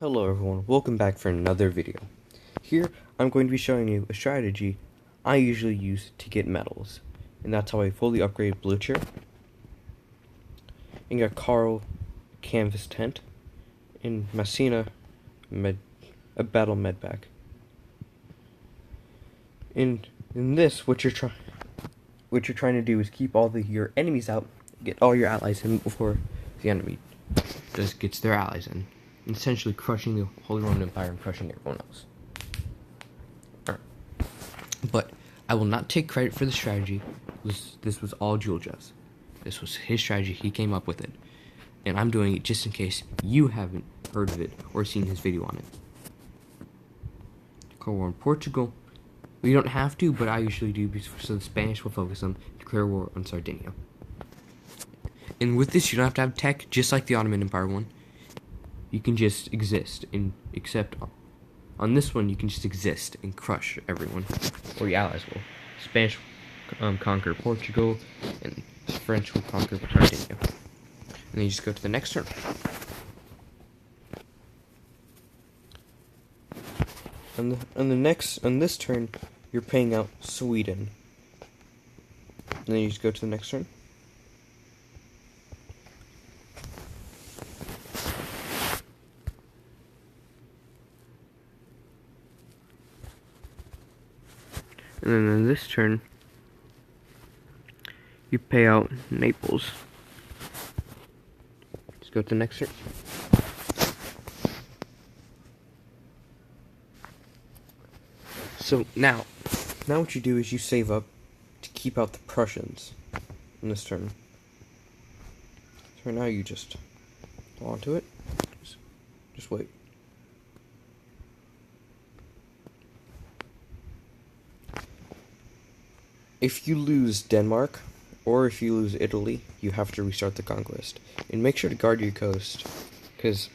Hello everyone, welcome back for another video. Here, I'm going to be showing you a strategy I usually use to get medals. And that's how I fully upgraded Blucher. And got Carl Canvas Tent. And Messina a Battle Med Pack. And in this, what you're trying to do is keep all your enemies out, get all your allies in before the enemy just gets their allies in. Essentially crushing the Holy Roman Empire and crushing everyone else. Alright. But I will not take credit for the strategy. This was all Julijas. This was his strategy. He came up with it. And I'm doing it just in case you haven't heard of it or seen his video on it. Declare war on Portugal. We don't have to, but I usually do, so the Spanish will focus on declare war on Sardinia. And with this, you don't have to have tech, just like the Ottoman Empire one. You can just exist, except on this one, you can just exist and crush everyone, or your allies will. Spanish will conquer Portugal, and French will conquer Sardinia. And then you just go to the next turn. On this turn, you're paying out Sweden. And then you just go to the next turn. And then in this turn, you pay out Naples. Let's go to the next turn. So now what you do is you save up to keep out the Prussians in this turn. So now you just hold on to it. Just wait. If you lose Denmark, or if you lose Italy, you have to restart the conquest. And make sure to guard your coast, because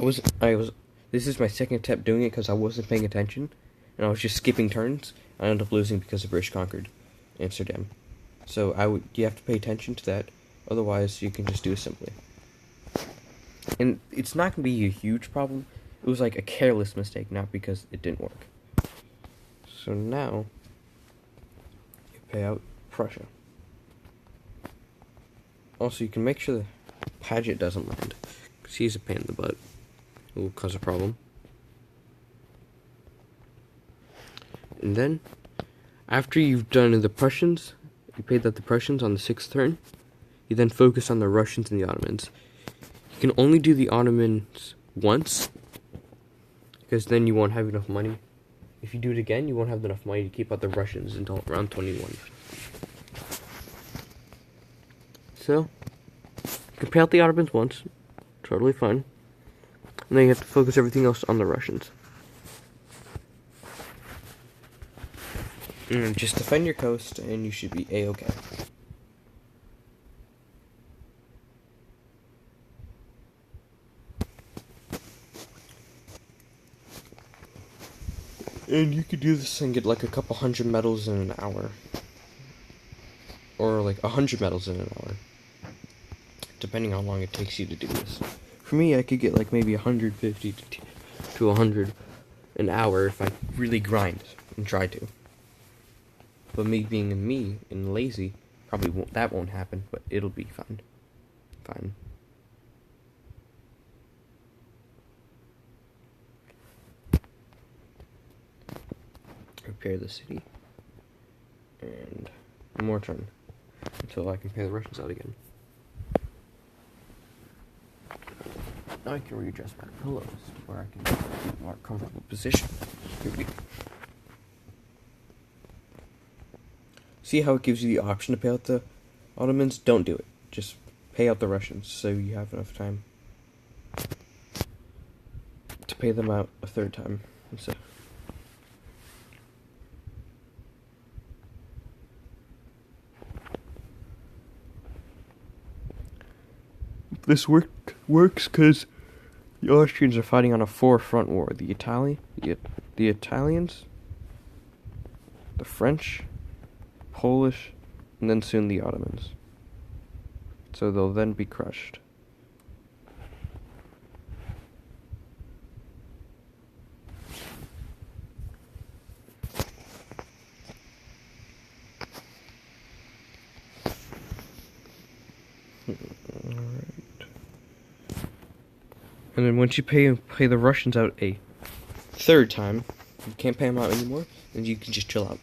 this is my second attempt doing it because I wasn't paying attention, and I was just skipping turns. I ended up losing because the British conquered Amsterdam. So you have to pay attention to that, otherwise you can just do it simply. And it's not going to be a huge problem. It was like a careless mistake, not because it didn't work. So now pay out Prussia. Also, you can make sure the Paget doesn't land, because he's a pain in the butt. It will cause a problem. And then, after you've done the Prussians, you paid out the Prussians on the 6th turn, you then focus on the Russians and the Ottomans. You can only do the Ottomans once, because then you won't have enough money. If you do it again, you won't have enough money to keep out the Russians until around 21. So, you can pay out the Ottomans once. Totally fine. And then you have to focus everything else on the Russians. And just defend your coast, and you should be A-okay. And you could do this and get like a couple hundred medals in an hour. Or like 100 medals in an hour. Depending how long it takes you to do this. For me, I could get like maybe 150 to 100 an hour if I really grind and try to. But me being me and lazy, probably that won't happen, but it'll be fun. Fine. Repair the city. And one more turn. Until I can pay the Russians out again. Now I can readjust my pillows to where I can get a more comfortable position. Here we go. See how it gives you the option to pay out the Ottomans? Don't do it. Just pay out the Russians so you have enough time to pay them out a third time. So. This works because the Austrians are fighting on a 4-front war. The Italians, the French, Polish, and then soon the Ottomans. So they'll then be crushed. Alright. And then once you pay the Russians out a third time, you can't pay them out anymore, and you can just chill out.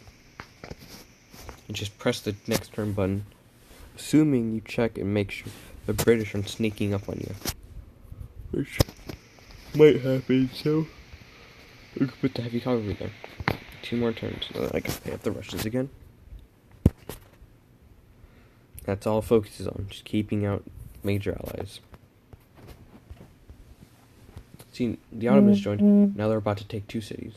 And just press the next turn button, assuming you check and make sure the British aren't sneaking up on you. Which might happen, so we can put the heavy cavalry there. 2 more turns, and then I can pay up the Russians again. That's all it focuses on, just keeping out major allies. See, the Ottomans joined, now they're about to take 2 cities.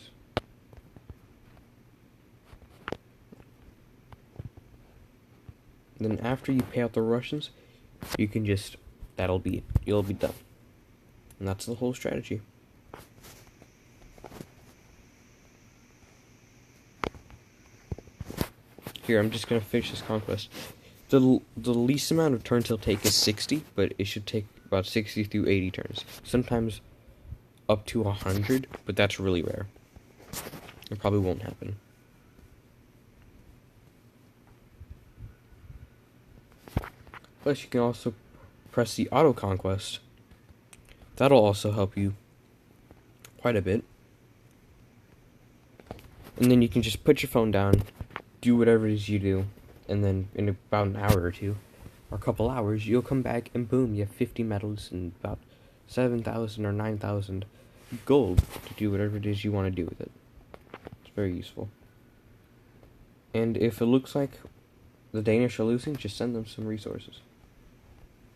Then after you pay out the Russians, you can just, that'll be it. You'll be done. And that's the whole strategy. Here, I'm just going to finish this conquest. The least amount of turns he'll take is 60, but it should take about 60 through 80 turns. Sometimes up to 100, but that's really rare. It probably won't happen. Plus, you can also press the auto conquest. That'll also help you quite a bit. And then you can just put your phone down, do whatever it is you do, and then in about an hour or 2, or a couple hours, you'll come back and boom, you have 50 medals and about 7,000 or 9,000 gold to do whatever it is you want to do with it. It's very useful. And if it looks like the Danish are losing, just send them some resources.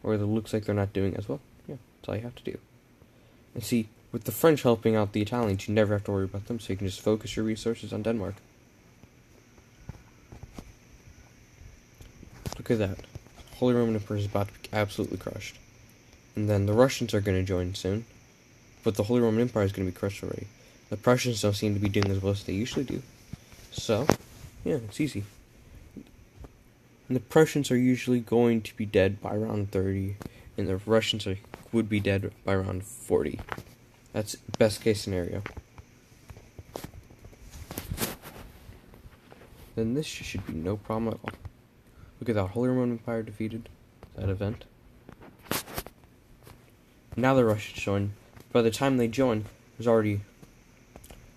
Or if it looks like they're not doing as well, yeah, that's all you have to do. And see, with the French helping out the Italians, you never have to worry about them, so you can just focus your resources on Denmark. Look at that. Holy Roman Emperor is about to be absolutely crushed. And then the Russians are going to join soon, but the Holy Roman Empire is going to be crushed already. The Prussians don't seem to be doing as well as they usually do. So, yeah, it's easy. And the Prussians are usually going to be dead by around 30, and the Russians would be dead by around 40. That's best case scenario. Then this should be no problem at all. Look at that, Holy Roman Empire defeated that event. Now the Russians join. By the time they join, it was already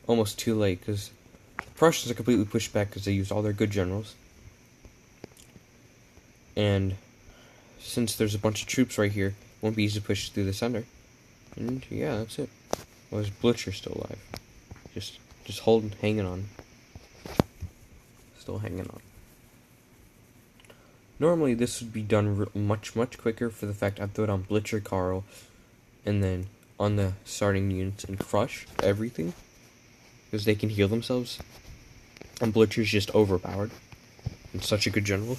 almost too late, because the Prussians are completely pushed back because they used all their good generals. And since there's a bunch of troops right here, it won't be easy to push through the center. And yeah, that's it. Well, there's Blücher still alive. Just holding, hanging on. Still hanging on. Normally this would be done much quicker for the fact I'd throw it on Blücher, Karl, and then on the starting units and crush everything, because they can heal themselves. And Blücher's just overpowered. And such a good general.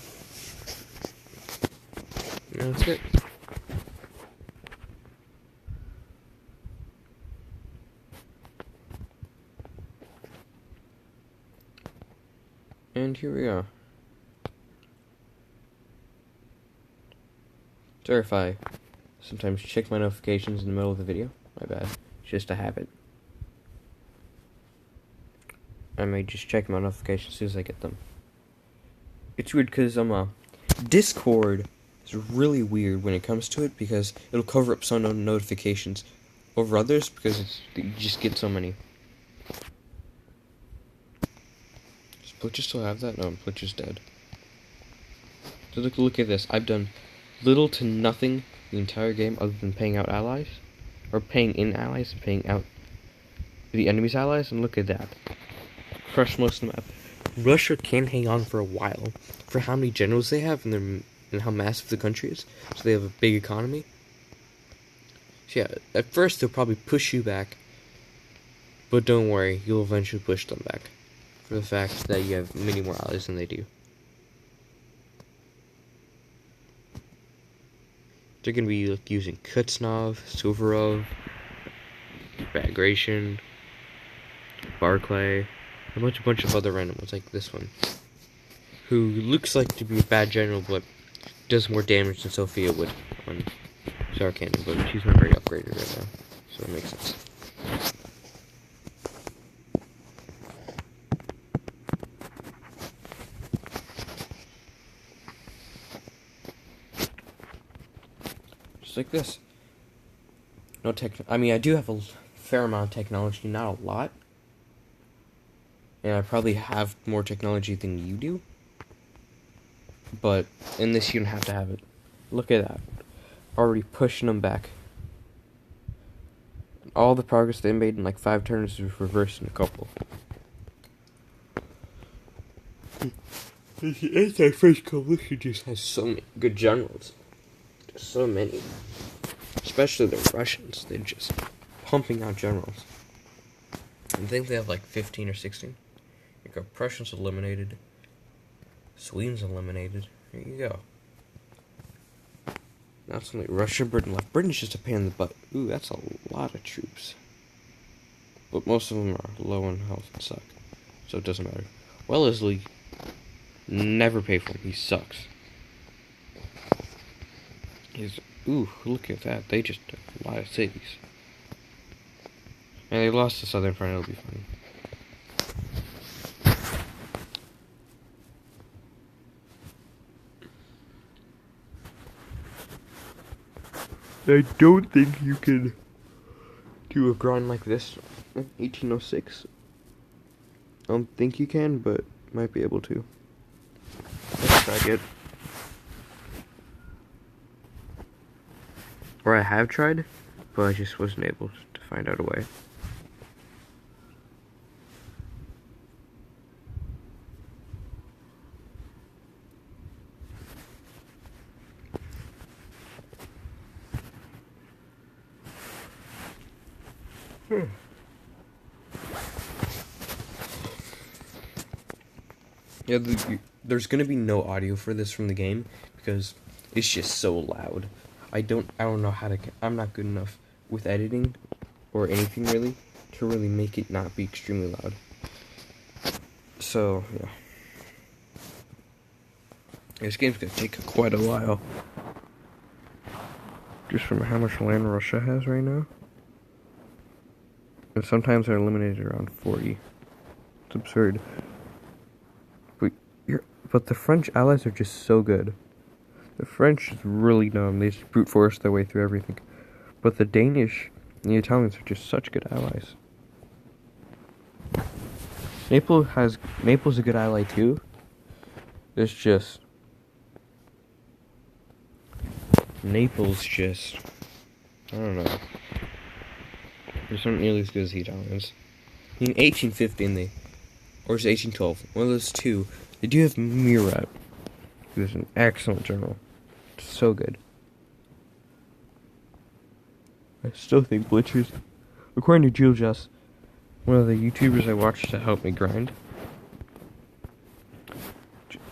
And that's it. And here we are. Sorry if I sometimes check my notifications in the middle of the video. My bad. It's just a habit. I may just check my notifications as soon as I get them. It's weird because Discord is really weird when it comes to it, because it'll cover up some notifications over others because you just get so many. Does Blücher still have that? No, Blücher's dead. So look at this. I've done little to nothing the entire game other than paying out allies, or paying in allies and paying out the enemy's allies, and look at that. Crushed most of the map. Russia can hang on for a while for how many generals they have and how massive the country is, so they have a big economy. So yeah, at first they'll probably push you back, but don't worry, you'll eventually push them back for the fact that you have many more allies than they do. They're going to be like using Kuznetsov, Suvorov, Bagration, Barclay, a bunch of other random ones like this one, who looks like to be a bad general, but does more damage than Sophia would on Sarkhan, but she's not very upgraded right now, so it makes sense. Just like this. No tech. I mean, I do have a fair amount of technology, not a lot. And I probably have more technology than you do. But in this, you don't have to have it. Look at that. Already pushing them back. All the progress they made in like 5 turns is reversed in a couple. The anti-French coalition just has so many good generals. There's so many. Especially the Russians. They're just pumping out generals. I think they have like 15 or 16. You got Prussians eliminated. Sweden's eliminated. There you go. That's only Russia, Britain left. Britain's just a pain in the butt. Ooh, that's a lot of troops. But most of them are low on health and suck. So it doesn't matter. Wellesley, never pay for him. He sucks. Ooh, look at that. They just took a lot of cities. And they lost the Southern Front. It'll be funny. I don't think you can do a grind like this in 1806. I don't think you can, but might be able to. Let's try it. Or I have tried, but I just wasn't able to find out a way. Yeah, there's gonna be no audio for this from the game because it's just so loud. I don't know how to. I'm not good enough with editing or anything really to really make it not be extremely loud. So yeah, this game's gonna take quite a while. Just from how much land Russia has right now. And sometimes they're eliminated around 40. It's absurd. But the French allies are just so good. The French is really dumb. They just brute force their way through everything. But the Danish and the Italians are just such good allies. Naples is a good ally too. It's just Naples just I don't know. They're not nearly as good as the Italians. In 1850 or is it 1812? One of those two. They do have Murat, who's an excellent general. So good. I still think Blitcher's, according to Julijas, one of the YouTubers I watch to help me grind,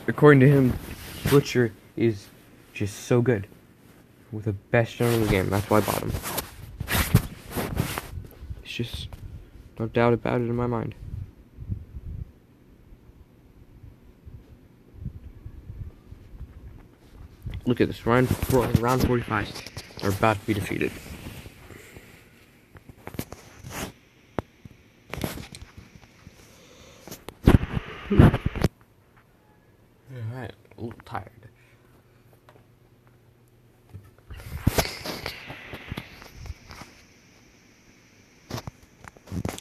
according to him, Blitcher is just so good. With the best general in the game. That's why I bought him. It's just no doubt about it in my mind. Look at this. Round 45 are about to be defeated. Alright, a little tired.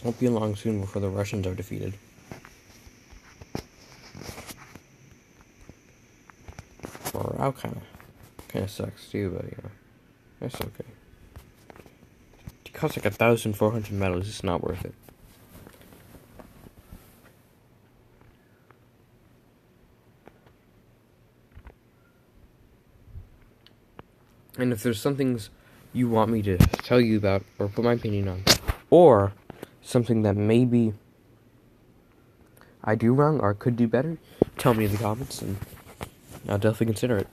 Won't be long soon before the Russians are defeated. Morale kind of sucks too, but you know, that's okay. It costs like 1,400 medals. It's not worth it. And if there's some things you want me to tell you about or put my opinion on, or something that maybe I do wrong or could do better, tell me in the comments and I'll definitely consider it.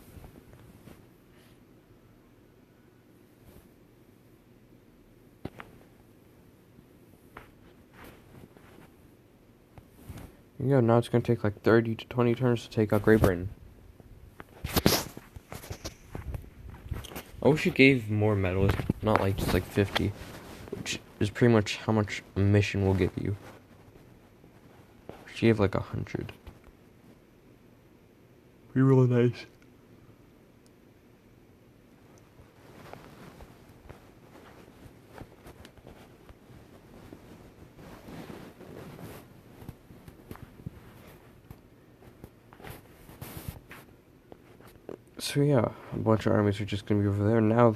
There you go, now it's going to take like 30 to 20 turns to take out Great Britain. I wish it gave more medals, not like just like 50, which is pretty much how much a mission will give you. She gave like 100. Be really nice. So yeah, a bunch of armies are just gonna be over there now.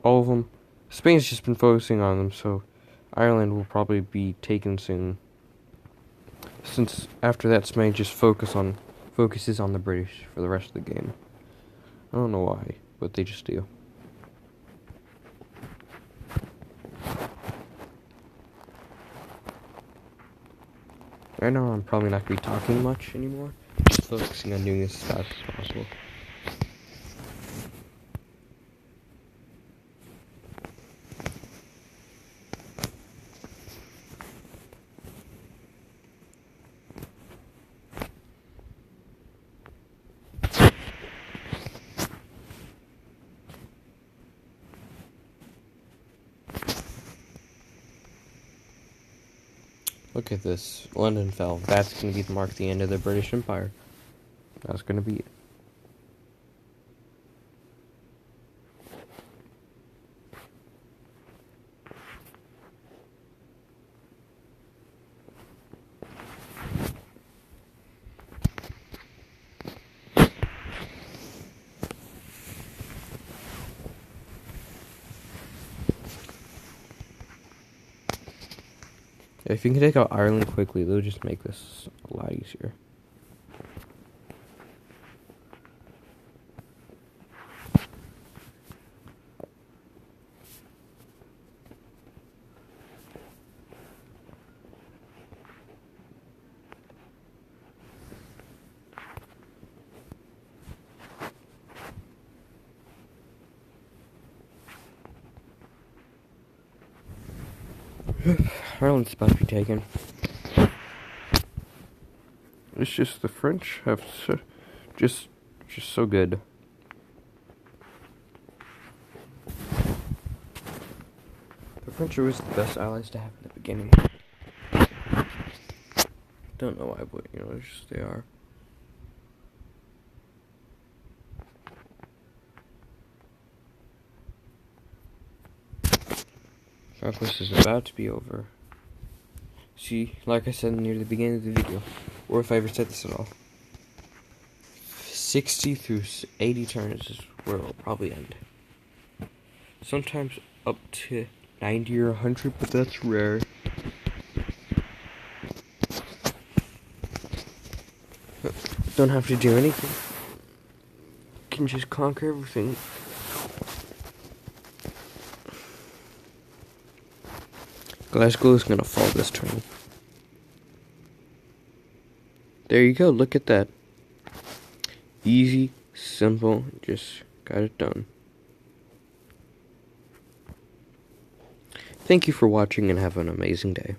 All of them, Spain's just been focusing on them, so Ireland will probably be taken soon. Since after that, Spain just focuses on the British for the rest of the game. I don't know why, but they just do. Right now, I'm probably not gonna be talking much anymore. Just focusing on doing this as fast as possible. Look at this. London fell. That's going to be mark the end of the British Empire. That's going to be it. If you can take out Ireland quickly, they'll just make this a lot easier. Ireland's about to be taken. It's just the French have just so good. The French are always the best allies to have in the beginning. Don't know why, but it's just they are. Conquest is about to be over. See, like I said near the beginning of the video, or if I ever said this at all, 60 through 80 turns is where it'll probably end. Sometimes up to 90 or 100, but that's rare. Don't have to do anything. Can just conquer everything. Glasgow is gonna fall this turn. There you go, look at that. Easy, simple, just got it done. Thank you for watching and have an amazing day.